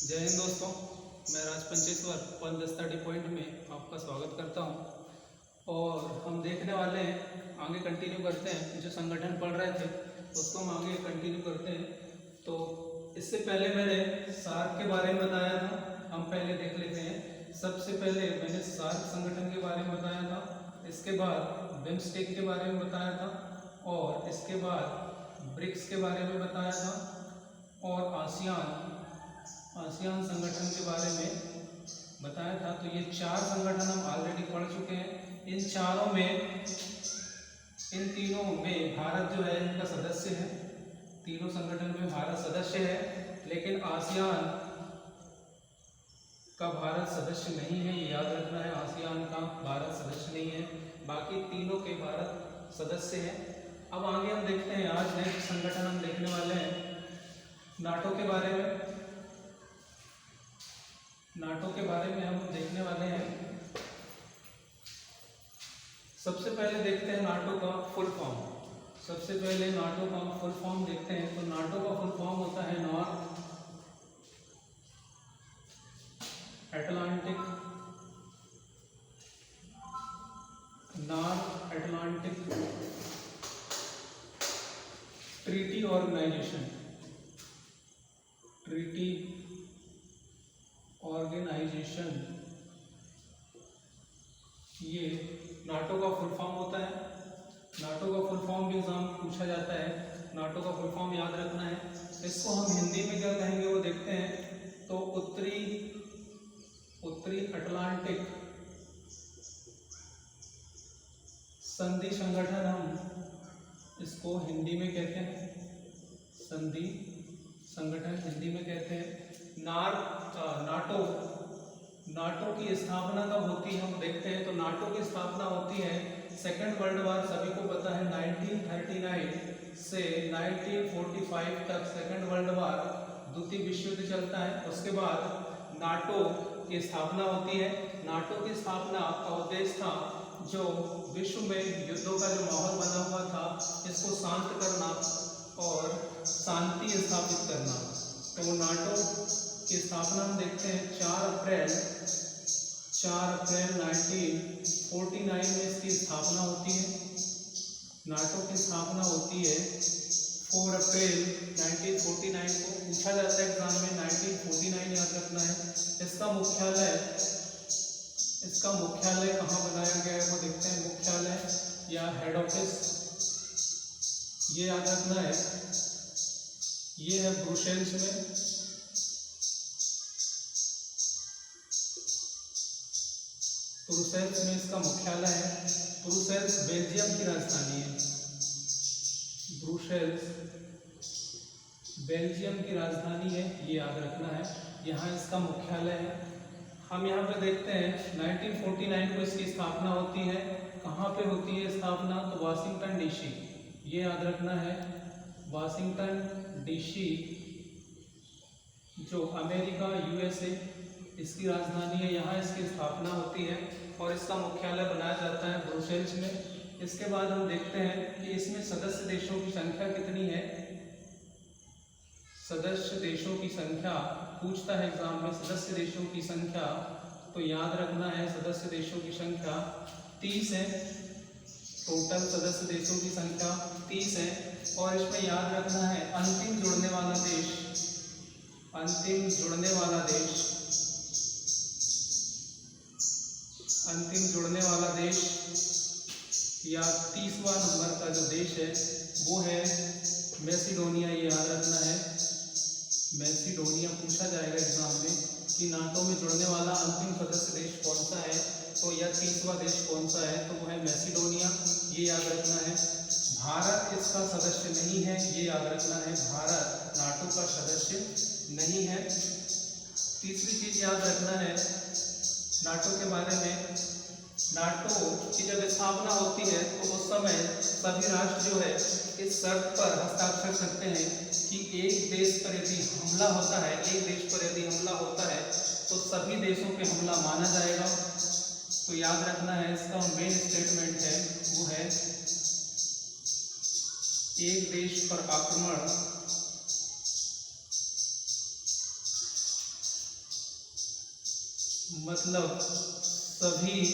जय हिंद दोस्तों, मैं राज पंचेश्वर पल स्टडी पॉइंट में आपका स्वागत करता हूं। और हम देखने वाले हैं, आगे कंटिन्यू करते हैं। जो संगठन पढ़ रहे थे उसको हम आगे कंटिन्यू करते हैं। तो इससे पहले मैंने सार्क के बारे में बताया था, हम पहले देख लेते हैं। सबसे पहले मैंने सार्क संगठन के बारे में बताया था, इसके बाद बिम्स्टेक के बारे में बताया था, और इसके बाद ब्रिक्स के बारे में बताया था, और आसियान संगठन के बारे में बताया था। तो ये चार संगठन हम ऑलरेडी पढ़ चुके हैं। इन तीनों में भारत जो है इनका सदस्य है। तीनों संगठन में भारत सदस्य है, लेकिन आसियान का भारत सदस्य नहीं है, ये याद रखना है। आसियान का भारत सदस्य नहीं है, बाकी तीनों के भारत सदस्य हैं। अब आगे हम देखते हैं, आज नेक्स्ट संगठन हम देखने वाले हैं नाटो के बारे में। नाटो के बारे में हम देखने वाले हैं। सबसे पहले देखते हैं नाटो का फुल फॉर्म। सबसे पहले नाटो का फुल फॉर्म देखते हैं। तो नाटो का फुल फॉर्म होता है नॉर्थ अटलांटिक ट्रीटी ऑर्गेनाइजेशन। ये नाटो का फुल फॉर्म होता है। नाटो का फुल फॉर्म भी एग्जाम में पूछा जाता है। नाटो का फुल फॉर्म याद रखना है। इसको हम हिंदी में क्या कहेंगे वो देखते हैं। तो उत्तरी अटलांटिक संधि संगठन, हम इसको हिंदी में कहते हैं संधि संगठन, हिंदी में कहते हैं। नाटो की स्थापना कब होती है हम देखते हैं। तो नाटो की स्थापना होती है सेकेंड वर्ल्ड वार, सभी को पता है, 1939 से 1945 तक सेकेंड वर्ल्ड वार, द्वितीय विश्व युद्ध चलता है। उसके बाद नाटो की स्थापना होती है। नाटो की स्थापना का उद्देश्य था जो विश्व में युद्धों का जो माहौल बना हुआ था इसको शांत करना और शांति स्थापित करना। तो नाटो की स्थापना हम देखते हैं 4 अप्रैल 1949 में इसकी स्थापना होती है। नाटो की स्थापना होती है 4 अप्रैल 1949 को। पूछा जाता है एग्जाम में, 1949 याद रखना है। इसका मुख्यालय कहाँ बनाया गया है वो देखते हैं। मुख्यालय या हेड ऑफिस ये याद रखना है, ये है ब्रुसेल्स में। ब्रुसेल्स में इसका मुख्यालय है। ब्रुसेल्स बेल्जियम की राजधानी है। ब्रुसेल्स बेल्जियम की राजधानी है, ये याद रखना है। यहाँ इसका मुख्यालय है। हम यहाँ पे देखते हैं 1949 को इसकी स्थापना होती है। कहाँ पे होती है स्थापना? तो वाशिंगटन डीसी, ये याद रखना है। वाशिंगटन डीसी जो अमेरिका यूएसए इसकी राजधानी है, यहाँ इसकी स्थापना होती है और इसका मुख्यालय बनाया जाता है ब्रुसेल्स में। इसके बाद हम देखते हैं कि इसमें सदस्य देशों की संख्या कितनी है। सदस्य देशों की संख्या पूछता है एग्जाम में, सदस्य देशों की संख्या, तो याद रखना है सदस्य देशों की संख्या 30 है। टोटल सदस्य देशों की संख्या 30 है। और इसमें याद रखना है अंतिम जुड़ने वाला देश या 30वां नंबर का जो देश है वो है मैसिडोनिया, ये याद रखना है। मैसिडोनिया पूछा जाएगा एग्जाम में कि नाटो में जुड़ने वाला अंतिम सदस्य देश कौन सा है, तो यह 30वां देश कौन सा है, तो वो है मैसिडोनिया, ये याद रखना है। भारत इसका सदस्य नहीं है, ये याद रखना है, भारत नाटो का सदस्य नहीं है। तीसरी चीज याद रखना है नाटो के बारे में, नाटो की जब स्थापना होती है तो उस समय सभी राष्ट्र जो है इस शर्त पर हस्ताक्षर करते हैं कि एक देश पर यदि हमला होता है तो सभी देशों पे हमला माना जाएगा। तो याद रखना है इसका मेन स्टेटमेंट है वो है एक देश पर आक्रमण मतलब सभी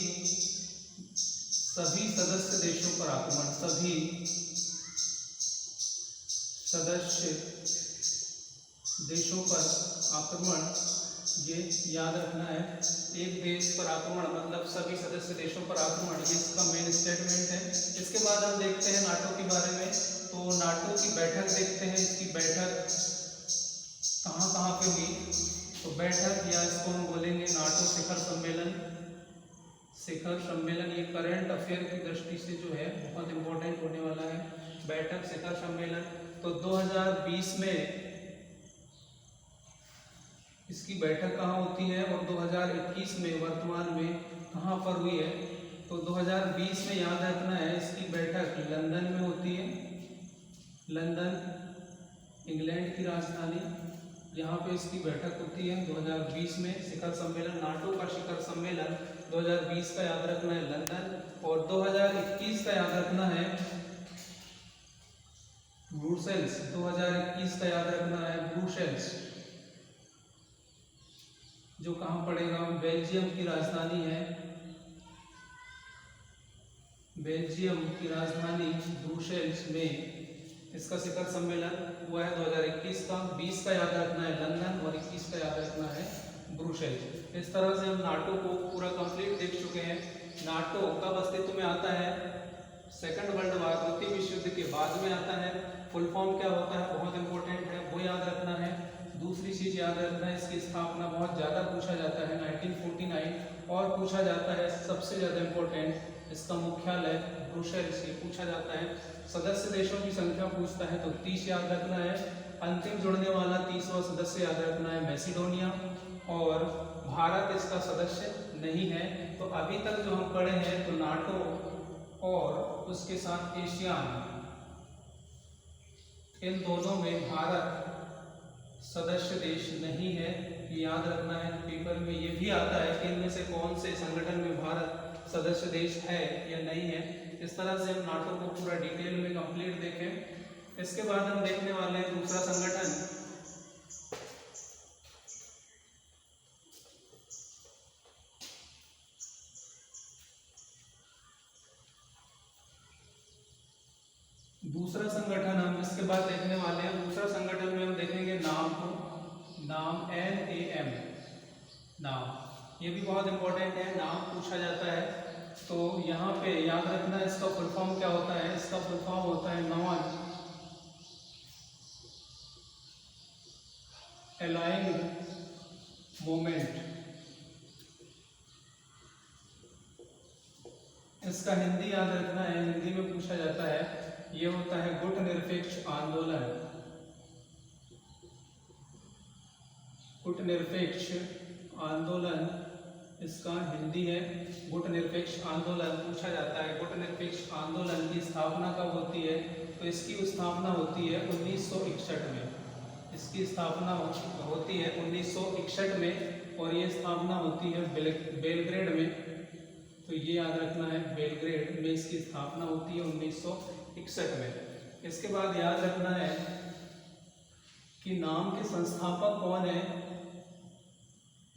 सदस्य देशों पर आक्रमण, सभी सदस्य देशों पर आक्रमण, ये याद रखना है। एक देश पर आक्रमण मतलब सभी सदस्य देशों पर आक्रमण, ये इसका मेन स्टेटमेंट है। इसके बाद हम देखते हैं नाटो के बारे में। तो नाटो की बैठक देखते हैं, इसकी बैठक कहाँ कहाँ पे हुई। तो बैठक या इसको हम बोलेंगे नाटो शिखर सम्मेलन। शिखर सम्मेलन ये करंट अफेयर की दृष्टि से जो है बहुत इंपॉर्टेंट होने वाला है। बैठक शिखर सम्मेलन तो 2020 में इसकी बैठक कहाँ होती है और 2021 में वर्तमान में कहाँ पर हुई है। तो 2020 में याद रखना है इसकी बैठक लंदन में होती है। लंदन इंग्लैंड की राजधानी, यहाँ पे इसकी बैठक होती है 2020 में। शिखर सम्मेलन, नाटो का शिखर सम्मेलन 2020 का याद रखना है लंदन। और 2021 का याद रखना है ब्रुसेल्स। 2021 का याद रखना है ब्रुसेल्स, जो कहाँ पड़ेगा, बेल्जियम की राजधानी है। बेल्जियम की राजधानी ब्रुसेल्स में इसका शिखर सम्मेलन हुआ है 2021 का। 20 का याद रखना है लंदन और 21 का याद रखना है ब्रुसेल्स। इस तरह से हम नाटो को पूरा कंप्लीट देख चुके हैं। नाटो कब अस्तित्व में आता है? सेकंड वर्ल्ड वार, द्वितीय विश्व युद्ध के बाद में आता है। फुल फॉर्म क्या होता है, बहुत इंपॉर्टेंट है, वो याद रखना है। दूसरी चीज याद रखना है, इसकी स्थापना बहुत ज़्यादा पूछा जाता है 1949, और पूछा जाता है सबसे ज़्यादा इंपॉर्टेंट इसका मुख्यालय ब्रुसेल्स से पूछा जाता है। सदस्य देशों की संख्या पूछता है तो 30 याद रखना है। अंतिम जुड़ने वाला 30वां सदस्य याद रखना है मैसिडोनिया, और भारत इसका सदस्य नहीं है। तो अभी तक जो हम पढ़े हैं तो नाटो और उसके साथ एशियान, इन दोनों में भारत सदस्य देश नहीं है, ये याद रखना है। पेपर में ये भी आता है कि इनमें से कौन से संगठन में भारत सदस्य देश है या नहीं है। इस तरह से हम नाटो को पूरा डिटेल में कंप्लीट देखें। इसके बाद हम देखने वाले हैं दूसरा संगठन, दूसरा संगठन हम इसके बाद देखने वाले हैं। दूसरा संगठन में हम देखेंगे नाम को, नाम NAM, नाम, ये भी बहुत इंपॉर्टेंट है, नाम पूछा जाता है। तो यहाँ पे याद रखना इसका फुल फॉर्म क्या होता है। इसका फुल फॉर्म होता है नॉन अलाइंड मूवमेंट। इसका हिंदी याद रखना है, हिंदी में पूछा जाता है, ये होता है गुट निरपेक्ष आंदोलन। गुट निरपेक्ष आंदोलन इसका हिंदी है, गुट निरपेक्ष आंदोलन पूछा जाता है। गुट निरपेक्ष आंदोलन की स्थापना कब होती है? तो इसकी स्थापना होती है 1961 में। इसकी स्थापना होती है 1961 में, और ये स्थापना होती है बेलग्रेड में। तो ये याद रखना है, बेलग्रेड में इसकी स्थापना होती है 1961 में। इसके बाद याद रखना है कि नाम के संस्थापक कौन है।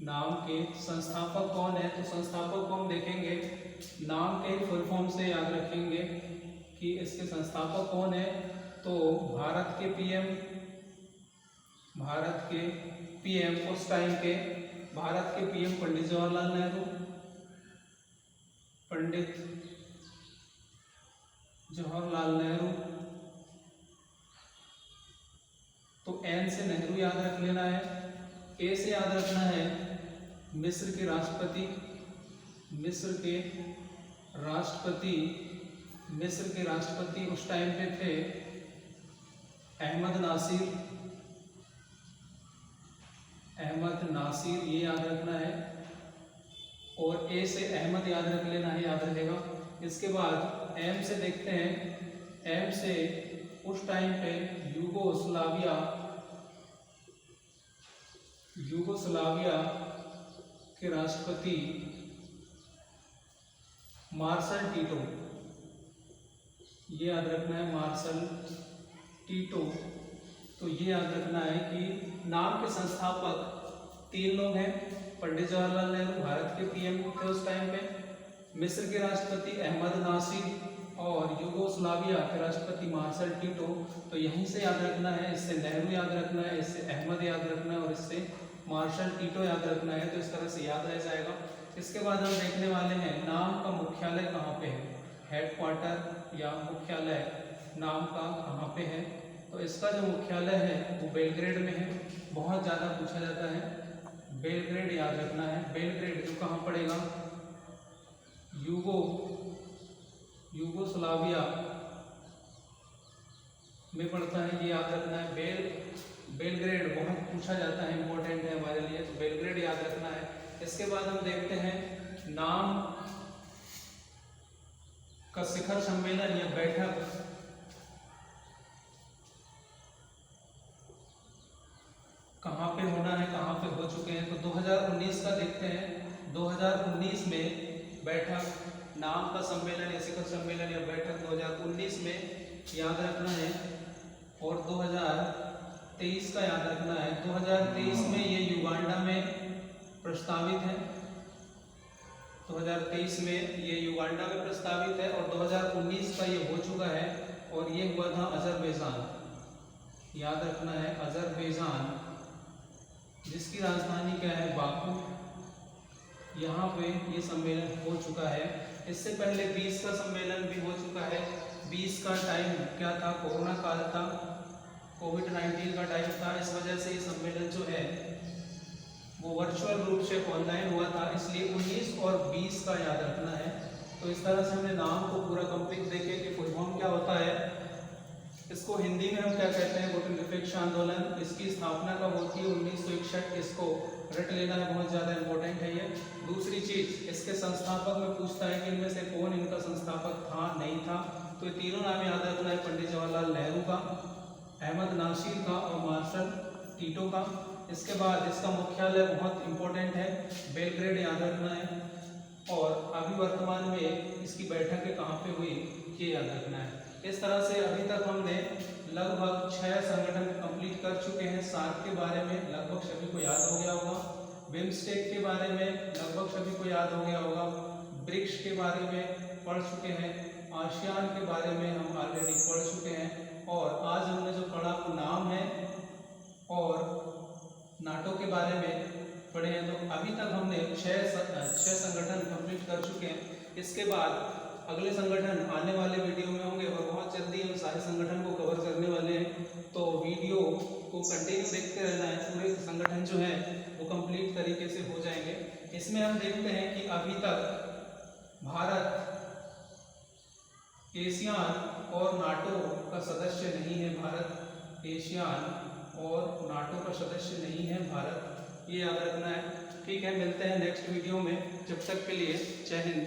नाम के संस्थापक कौन है? तो संस्थापक को हम देखेंगे नाम के फुल फॉर्म से याद रखेंगे कि इसके संस्थापक कौन है। तो भारत के पीएम उस टाइम के भारत के पीएम पंडित जवाहरलाल नेहरू, पंडित जवाहरलाल नेहरू। तो एन से नेहरू याद रख लेना है। ए से याद रखना है मिस्र के राष्ट्रपति। मिस्र के राष्ट्रपति उस टाइम पे थे अहमद नासिर, ये याद रखना है। और ए से अहमद याद रख लेना है, याद रहेगा। इसके बाद एम से देखते हैं, एम से उस टाइम पे यूगोस्लाविया के राष्ट्रपति मार्शल टीटो, ये याद रखना है, मार्शल टीटो। तो ये याद रखना है कि नाम के संस्थापक 3 लोग हैं। पंडित जवाहरलाल नेहरू भारत के पीएम थे उस टाइम पे, मिस्र के राष्ट्रपति अहमद नासिर और यूगोस्लाविया के राष्ट्रपति मार्शल टीटो। तो यहीं से याद रखना है, इससे नेहरू याद रखना है, इससे अहमद याद रखना है और इससे मार्शल टीटो याद रखना है। तो इस तरह से याद रह जाएगा। इसके बाद हम देखने वाले हैं नाम का मुख्यालय कहाँ पे है, हेडक्वार्टर या मुख्यालय नाम का कहाँ पे है। तो इसका जो मुख्यालय है वो बेलग्रेड में है। बहुत ज़्यादा पूछा जाता है, बेलग्रेड याद रखना है। बेलग्रेड जो कहाँ पड़ेगा, यूगोस्लाविया में पड़ता है, ये याद रखना है। बेलग्रेड बहुत पूछा जाता है, इंपॉर्टेंट है हमारे लिए, तो बेलग्रेड याद रखना है। इसके बाद हम देखते हैं नाम का शिखर सम्मेलन या बैठक कहाँ पे होना है, कहाँ पे हो चुके हैं। तो 2019 का देखते हैं। 2019 में बैठक नाम का सम्मेलन या शिखर सम्मेलन या बैठक 2019 में याद रखना है और 2023 का याद रखना है। 2023 में ये युगांडा में प्रस्तावित है। 2023 में ये युगांडा में प्रस्तावित है और 2019 का ये हो चुका है और ये हुआ था अजरबैजान, याद रखना है अजरबैजान, जिसकी राजधानी क्या है, बाकू। यहाँ पे ये सम्मेलन हो चुका है। इससे पहले 20 का सम्मेलन भी हो चुका है। 20 का टाइम क्या था, कोरोना काल था, कोविड-19 का टाइम था। इस वजह से ये सम्मेलन जो है वो वर्चुअल रूप से ऑनलाइन हुआ था, इसलिए 19 और 20 का याद रखना है। तो इस तरह से हमने नाम को पूरा कंप्लीट देखे कि फुल फॉर्म क्या होता है, इसको हिंदी में हम क्या कहते हैं, गुट निरपेक्ष आंदोलन। इसकी स्थापना कब होती है, 1961। इसको रट लेना है, बहुत ज़्यादा इंपॉर्टेंट है ये। दूसरी चीज़, इसके संस्थापक में पूछता है कि इनमें से कौन इनका संस्थापक था, नहीं था। तो ये तीनों नाम याद रखना है, पंडित जवाहरलाल नेहरू का, अहमद नासिर का और मार्शल टीटो का। इसके बाद इसका मुख्यालय बहुत इंपॉर्टेंट है, बेलग्रेड याद रखना है और अभी वर्तमान में इसकी बैठकें कहाँ पे हुई ये याद रखना है। इस तरह से अभी तक हमने लगभग 6 संगठन कंप्लीट कर चुके हैं। सार्क के बारे में लगभग सभी को याद हो गया होगा, बिम्स्टेक के बारे में लगभग सभी को याद हो गया होगा, ब्रिक्स के बारे में पढ़ चुके हैं, आसियान के बारे में हम ऑलरेडी पढ़ चुके हैं और आज हमने जो पढ़ा वो नाम है और नाटो के बारे में पढ़े हैं। तो अभी तक हमने 6 संगठन कंप्लीट कर चुके हैं। इसके बाद अगले संगठन आने वाले वीडियो में होंगे और बहुत जल्दी हम सारे संगठन को कवर करने वाले हैं। तो वीडियो को कंटिन्यू देखते रहना है, पूरे संगठन जो है वो कंप्लीट तरीके से हो जाएंगे। इसमें हम देखते हैं कि अभी तक भारत एशियान और नाटो का सदस्य नहीं है। भारत एशियान और नाटो का सदस्य नहीं है भारत, ये याद रखना है। ठीक है, मिलते हैं नेक्स्ट वीडियो में। जब तक के लिए जय हिंद।